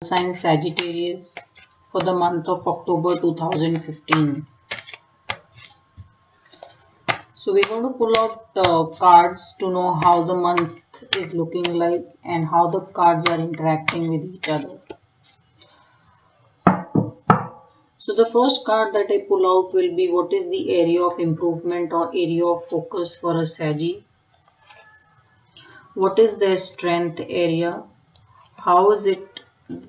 sign Sagittarius for the month of October 2015. So we're going to pull out cards to know how the month is looking like and how the cards are interacting with each other. So the first card that I pull out will be what is the area of improvement or area of focus for a Saggy. What is their strength area? How is it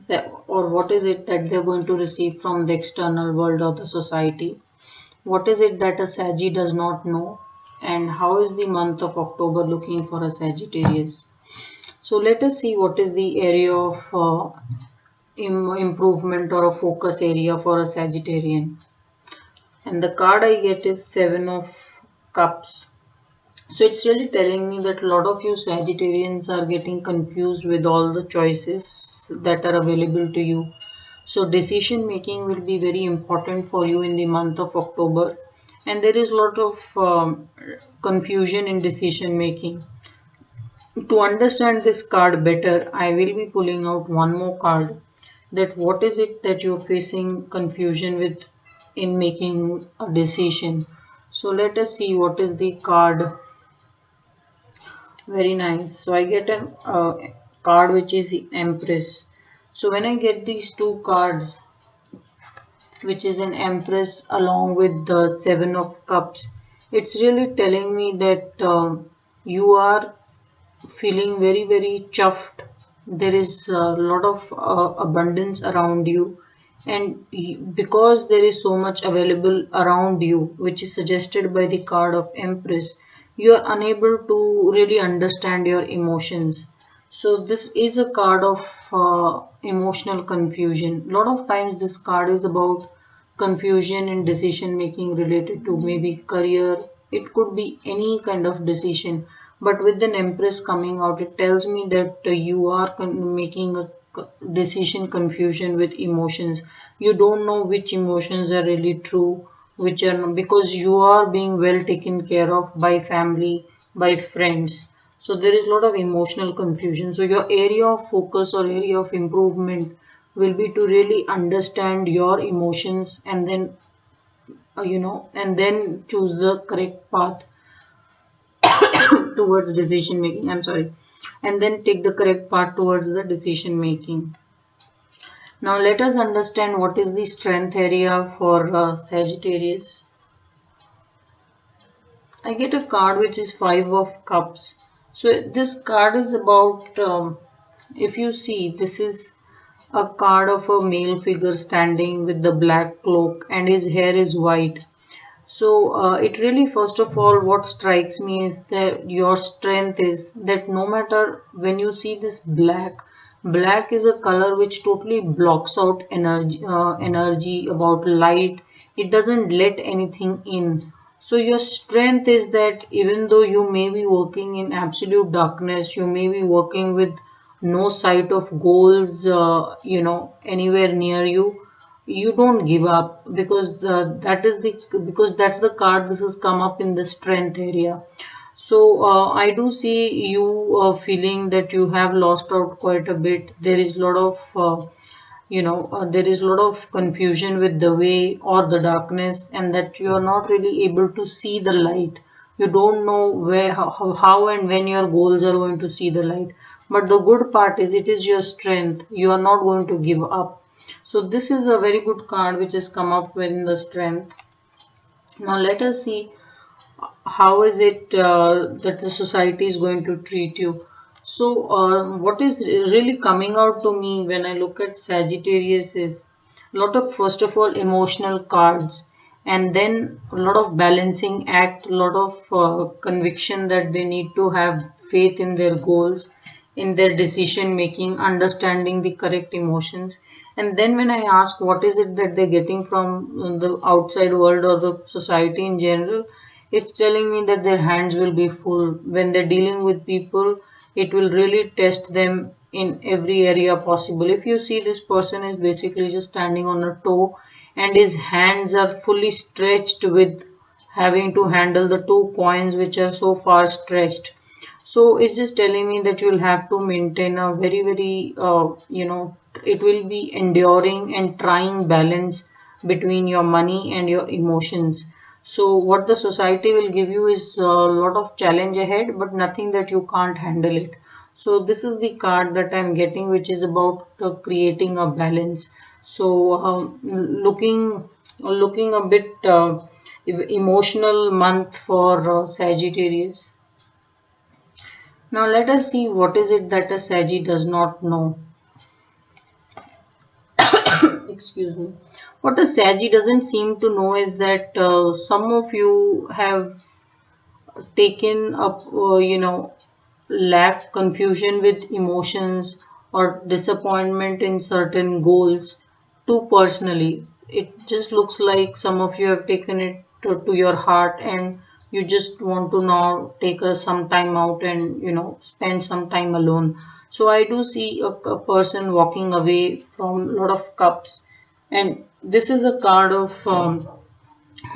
that, or what is it that they're going to receive from the external world or the society? What is it that a Saggy does not know? And how is the month of October looking for a Sagittarius? So let us see what is the area of improvement or a focus area for a Sagittarian. And the card I get is Seven of Cups. So it's really telling me that a lot of you Sagittarians are getting confused with all the choices that are available to you. So decision making will be very important for you in the month of October. And there is a lot of confusion in decision making. To understand this card better, I will be pulling out one more card. That what is it that you're facing confusion with in making a decision. So let us see what is the card. Very nice. So I get a card which is the Empress. So when I get these two cards, which is an Empress along with the Seven of Cups, it's really telling me that you are feeling very chuffed. There is a lot of abundance around you, and because there is so much available around you, which is suggested by the card of Empress, you are unable to really understand your emotions. So this is a card of emotional confusion. A lot of times this card is about confusion in decision making related to maybe career. It could be any kind of decision, but with an Empress coming out, it tells me that you are making a decision confusion with emotions. You don't know which emotions are really true, which are not, because you are being well taken care of by family, by friends. So there is a lot of emotional confusion. So your area of focus or area of improvement will be to really understand your emotions, and then and then choose the correct path towards decision making. I'm sorry. And then take the correct path towards the decision making. Now let us understand what is the strength area for Sagittarius. I get a card which is Five of Cups. So this card is about, if you see, this is a card of a male figure standing with the black cloak and his hair is white. So it really, first of all, what strikes me is that your strength is that no matter when you see this black, black is a color which totally blocks out energy about light. It doesn't let anything in. So your strength is that even though you may be working in absolute darkness, you may be working with no sight of goals, anywhere near you, you don't give up, because because that's the card. This has come up in the strength area. So I do see you feeling that you have lost out quite a bit. There is a lot of there is a lot of confusion with the way or the darkness, and that you are not really able to see the light. You don't know where, how and when your goals are going to see the light. But the good part is it is your strength. You are not going to give up. So this is a very good card which has come up with the strength. Now let us see how is it that the society is going to treat you. So what is really coming out to me when I look at Sagittarius is a lot of, first of all, emotional cards, and then a lot of balancing act, a lot of conviction that they need to have faith in their goals, in their decision making, understanding the correct emotions. And then when I ask what is it that they're getting from the outside world or the society in general, it's telling me that their hands will be full. When they're dealing with people, it will really test them in every area possible. If you see, this person is basically just standing on a toe and his hands are fully stretched with having to handle the two coins which are so far stretched. So it's just telling me that you'll have to maintain a very it will be enduring and trying balance between your money and your emotions. So what the society will give you is a lot of challenge ahead, but nothing that you can't handle it. So this is the card that I'm getting, which is about creating a balance. So looking a bit emotional month for Sagittarius. Now let us see what is it that a Saggy does not know. Excuse me. What a Saggy doesn't seem to know is that some of you have taken up, lack confusion with emotions or disappointment in certain goals too personally. It just looks like some of you have taken it to your heart, and you just want to now take some time out and spend some time alone. So I do see a person walking away from a lot of cups, and this is a card of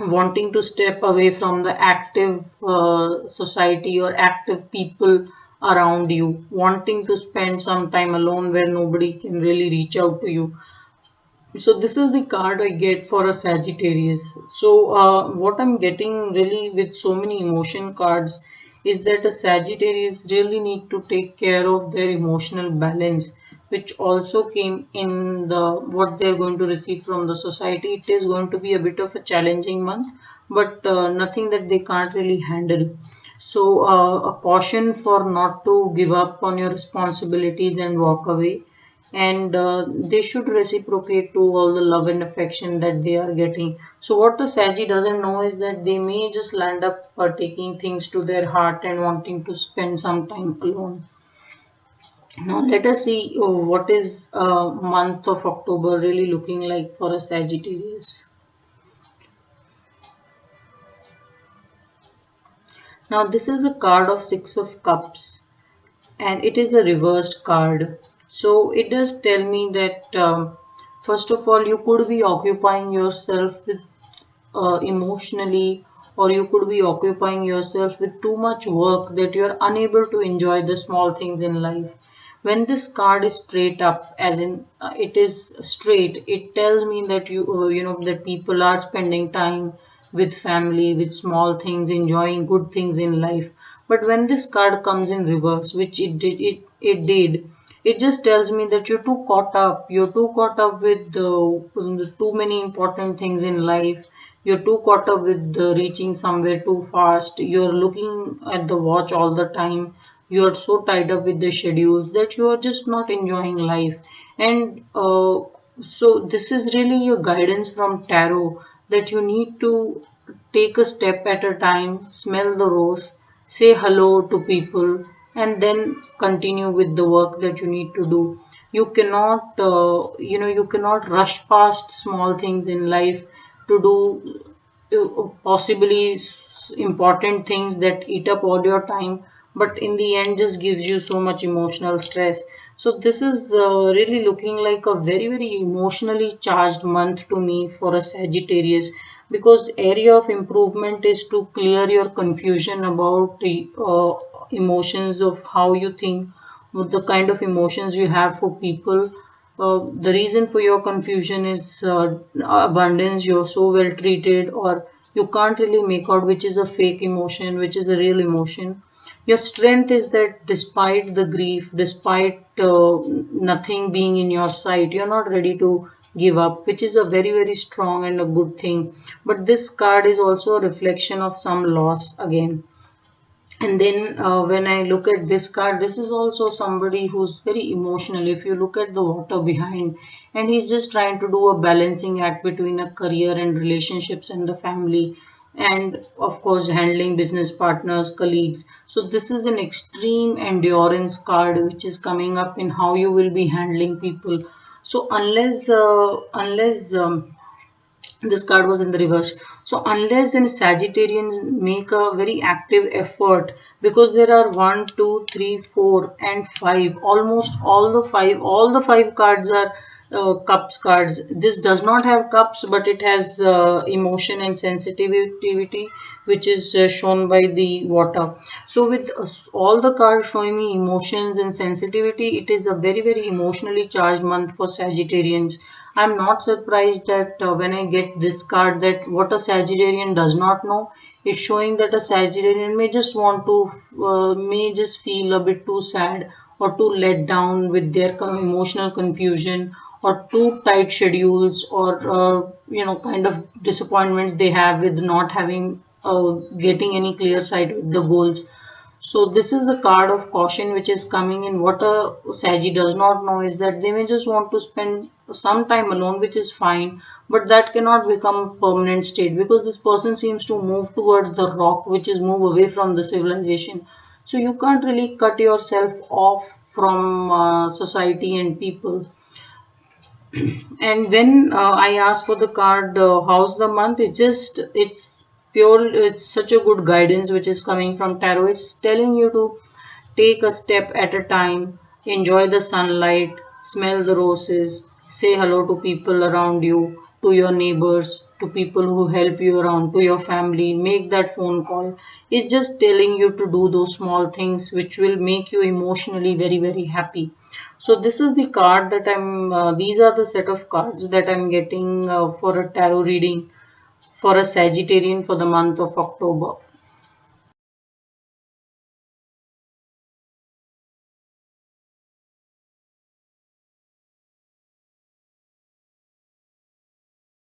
wanting to step away from the active society or active people around you, wanting to spend some time alone where nobody can really reach out to you. So this is the card I get for a Sagittarius. So what I'm getting really with so many emotion cards is that a Sagittarius really need to take care of their emotional balance, which also came in the what they're going to receive from the society. It is going to be a bit of a challenging month, but nothing that they can't really handle. So a caution for not to give up on your responsibilities and walk away, and they should reciprocate to all the love and affection that they are getting. So what the Saggy doesn't know is that they may just land up taking things to their heart and wanting to spend some time alone. Now let us see what is month of October really looking like for a Sagittarius. Now this is a card of Six of Cups, and it is a reversed card. So it does tell me that first of all, you could be occupying yourself with emotionally, or you could be occupying yourself with too much work that you are unable to enjoy the small things in life. When this card is straight up, as in it is straight, it tells me that that people are spending time with family, with small things, enjoying good things in life. But when this card comes in reverse, which it did, it just tells me that you're too caught up. You're too caught up with too many important things in life. You're too caught up with reaching somewhere too fast. You're looking at the watch all the time. You're so tied up with the schedules that you are just not enjoying life. And so this is really your guidance from tarot, that you need to take a step at a time, smell the rose, say hello to people, and then continue with the work that you need to do. You cannot, you cannot rush past small things in life to do possibly important things that eat up all your time, but in the end just gives you so much emotional stress. So this is really looking like a very very emotionally charged month to me for a Sagittarius, because the area of improvement is to clear your confusion about the emotions of how you think, what the kind of emotions you have for people. The reason for your confusion is abundance. You're so well treated, or you can't really make out which is a fake emotion, which is a real emotion. Your strength is that despite the grief, despite nothing being in your sight, you're not ready to give up, which is a very, very strong and a good thing. But this card is also a reflection of some loss again. And then when I look at this card, this is also somebody who's very emotional. If you look at the water behind, and he's just trying to do a balancing act between a career and relationships and the family, and of course handling business partners, colleagues. So this is an extreme endurance card which is coming up in how you will be handling people. So unless this card was in the reverse. So unless an Sagittarians make a very active effort, because there are 1, 2, 3, 4 and 5, almost all the five cards are cups cards. This does not have cups, but it has emotion and sensitivity, which is shown by the water. So with all the cards showing me emotions and sensitivity, it is a very, very emotionally charged month for Sagittarians. I'm not surprised that when I get this card, that what a Sagittarian does not know. It's showing that a Sagittarian may just want to, may just feel a bit too sad or too let down with their emotional confusion, or too tight schedules, or kind of disappointments they have with not having getting any clear sight with the goals. So this is the card of caution which is coming in. What a Saggy does not know is that they may just want to spend some time alone, which is fine, but that cannot become a permanent state, because this person seems to move towards the rock, which is move away from the civilization. So you can't really cut yourself off from society and people. And when I ask for the card, how's the month? It's pure, it's such a good guidance which is coming from tarot. It's telling you to take a step at a time, enjoy the sunlight, smell the roses, say hello to people around you, to your neighbors, to people who help you around, to your family, make that phone call. It's just telling you to do those small things which will make you emotionally very, very happy. So this is the card that these are the set of cards that I'm getting for a tarot reading for a Sagittarian for the month of October.